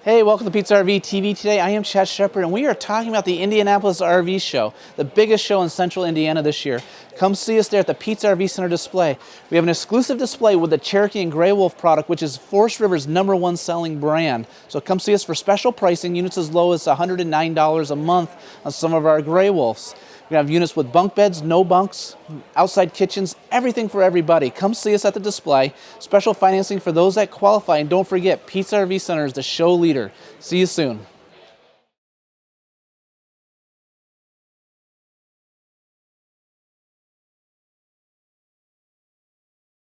Hey, welcome to Pizza RV TV. Today I am Chad Shepard and we are talking about the Indianapolis RV show, the biggest show in central Indiana this year. Come see us there at the Pizza RV Center display. We have an exclusive display with the Cherokee and Gray Wolf product, which is Forest River's #1 selling brand. So come see us for special pricing, units as low as $109 a month on some of our Gray Wolves. We're going to have units with bunk beds, no bunks, outside kitchens, everything for everybody. Come see us at the display. Special financing for those that qualify. And don't forget, Pizza RV Center is the show leader. See you soon.